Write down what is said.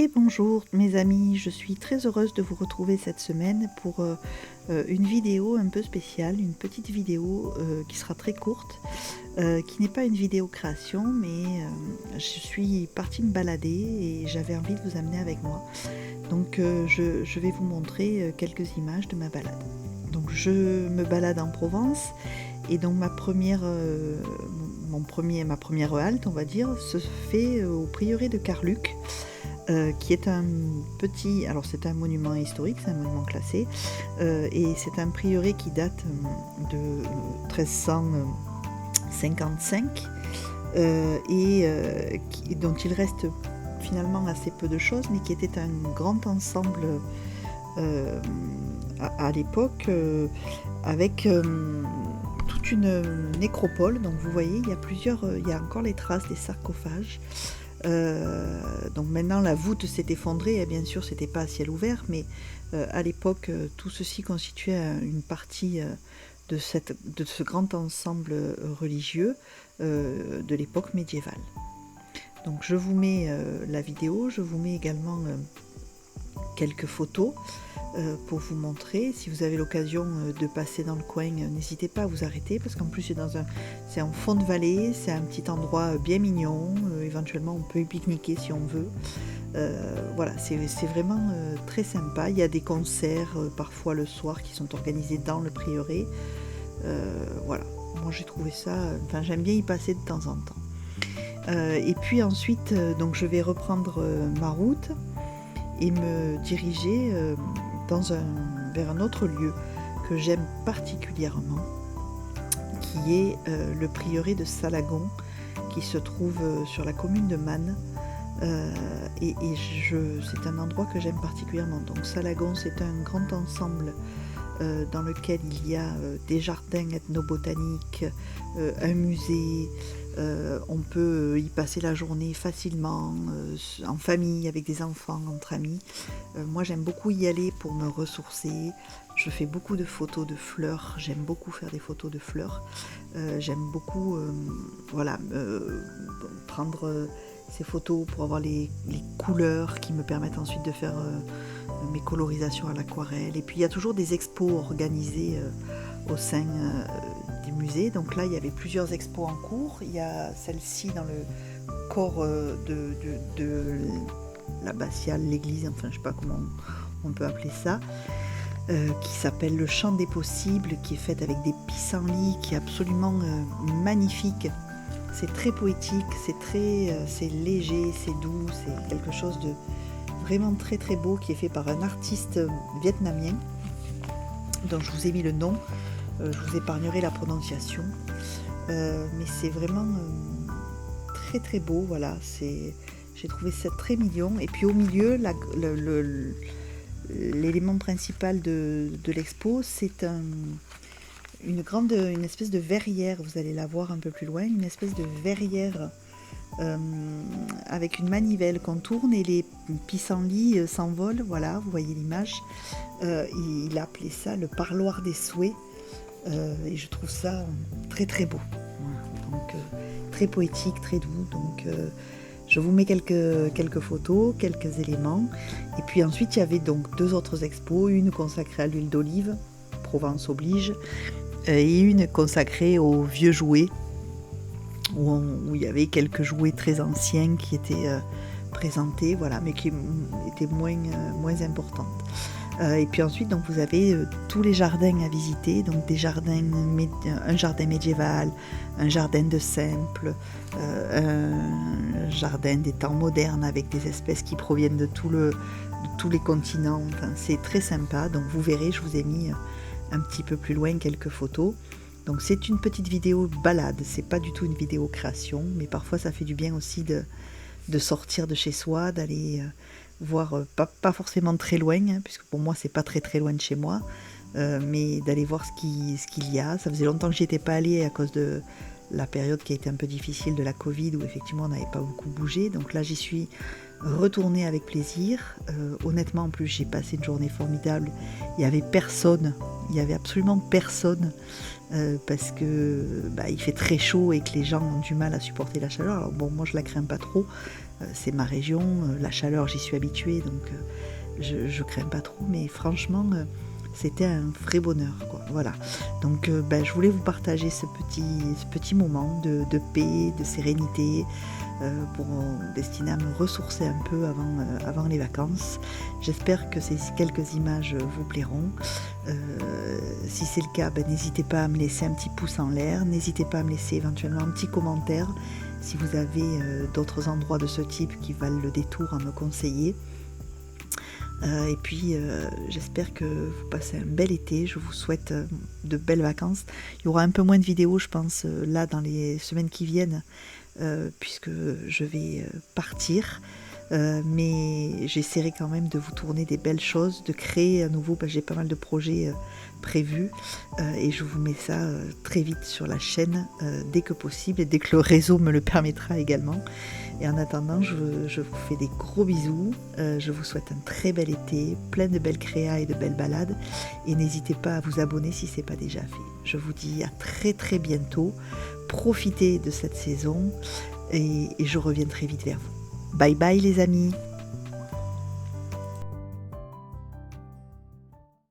Et bonjour mes amis, je suis très heureuse de vous retrouver cette semaine pour une vidéo un peu spéciale, une petite vidéo qui sera très courte, qui n'est pas une vidéo création, mais je suis partie me balader et j'avais envie de vous amener avec moi. Donc je vais vous montrer quelques images de ma balade. Donc je me balade en Provence et donc ma première halte, on va dire, se fait au prieuré de Carluc. Qui est un petit... Alors c'est un monument historique, c'est un monument classé, et c'est un prieuré qui date de 1355, dont il reste finalement assez peu de choses, mais qui était un grand ensemble à l'époque, avec toute une nécropole. Donc vous voyez, il y a encore les traces des sarcophages. Donc maintenant la voûte s'est effondrée et bien sûr c'était pas à ciel ouvert, mais à l'époque tout ceci constituait une partie de ce grand ensemble religieux de l'époque médiévale. Donc je vous mets la vidéo, je vous mets également quelques photos pour vous montrer. Si vous avez l'occasion de passer dans le coin, n'hésitez pas à vous arrêter, parce qu'en plus c'est en fond de vallée, c'est un petit endroit bien mignon, éventuellement on peut y pique-niquer si on veut. Voilà, c'est vraiment très sympa. Il y a des concerts parfois le soir qui sont organisés dans le prieuré. Voilà, moi j'ai trouvé ça, enfin j'aime bien y passer de temps en temps. Et puis ensuite, donc je vais reprendre ma route et me diriger vers un autre lieu que j'aime particulièrement, qui est le prieuré de Salagon, qui se trouve sur la commune de Mannes. C'est un endroit que j'aime particulièrement. Donc Salagon, c'est un grand ensemble dans lequel il y a des jardins ethnobotaniques, un musée. On peut y passer la journée facilement, en famille, avec des enfants, entre amis. Moi j'aime beaucoup y aller pour me ressourcer. Je fais beaucoup de photos de fleurs, j'aime beaucoup faire des photos de fleurs. J'aime beaucoup prendre ces photos pour avoir les couleurs qui me permettent ensuite de faire mes colorisations à l'aquarelle. Et puis il y a toujours des expos organisées au sein des musées. Donc là il y avait plusieurs expos en cours. Il y a celle-ci dans le corps de l'abbatiale, l'église, enfin je sais pas comment on peut appeler ça, qui s'appelle le Chant des possibles, qui est faite avec des pissenlits, qui est absolument magnifique. C'est très poétique, c'est léger, c'est doux, c'est quelque chose de vraiment très très beau, qui est fait par un artiste vietnamien dont je vous ai mis le nom. Je vous épargnerai la prononciation, mais c'est vraiment très très beau. Voilà, j'ai trouvé ça très mignon. Et puis au milieu, l'élément principal de l'expo, c'est une espèce de verrière. Vous allez la voir un peu plus loin, une espèce de verrière avec une manivelle qu'on tourne et les pissenlits s'envolent. Voilà, vous voyez l'image. Il a appelé ça le parloir des souhaits. Et je trouve ça très très beau. Voilà. Donc très poétique, très doux. Donc je vous mets quelques photos, quelques éléments. Et puis ensuite il y avait donc deux autres expos, une consacrée à l'huile d'olive, Provence oblige, et une consacrée aux vieux jouets, où il y avait quelques jouets très anciens qui étaient présentés, voilà, mais qui étaient moins importantes. Et puis ensuite, donc, vous avez tous les jardins à visiter, donc un jardin médiéval, un jardin de simple, un jardin des temps modernes avec des espèces qui proviennent de tous les continents. Enfin, c'est très sympa, donc vous verrez, je vous ai mis un petit peu plus loin quelques photos. Donc c'est une petite vidéo balade, c'est pas du tout une vidéo création, mais parfois ça fait du bien aussi de sortir de chez soi, d'aller voir, pas forcément très loin, hein, puisque pour moi c'est pas très très loin de chez moi, mais d'aller voir ce qu'il y a. Ça faisait longtemps que j'y étais pas allée à cause de la période qui a été un peu difficile de la Covid, où effectivement on n'avait pas beaucoup bougé. Donc là j'y suis retournée avec plaisir. Honnêtement, en plus j'ai passé une journée formidable. Il y avait absolument personne, parce que il fait très chaud et que les gens ont du mal à supporter la chaleur. Alors bon, moi je la crains pas trop, c'est ma région, la chaleur j'y suis habituée, donc je crains pas trop, mais franchement c'était un vrai bonheur, quoi. Voilà, donc je voulais vous partager ce petit moment de paix, de sérénité, pour destiné à me ressourcer un peu avant les vacances. J'espère que ces quelques images vous plairont. Si c'est le cas, n'hésitez pas à me laisser un petit pouce en l'air, n'hésitez pas à me laisser éventuellement un petit commentaire si vous avez d'autres endroits de ce type qui valent le détour à me conseiller. Et puis j'espère que vous passez un bel été, je vous souhaite de belles vacances. Il y aura un peu moins de vidéos je pense là dans les semaines qui viennent, puisque je vais partir, mais j'essaierai quand même de vous tourner des belles choses, de créer à nouveau, j'ai pas mal de projets prévus, et je vous mets ça très vite sur la chaîne dès que possible et dès que le réseau me le permettra également. Et en attendant, je vous fais des gros bisous, je vous souhaite un très bel été, plein de belles créas et de belles balades, et n'hésitez pas à vous abonner si ce n'est pas déjà fait. Je vous dis à très très bientôt, profitez de cette saison, et je reviens très vite vers vous. Bye bye les amis!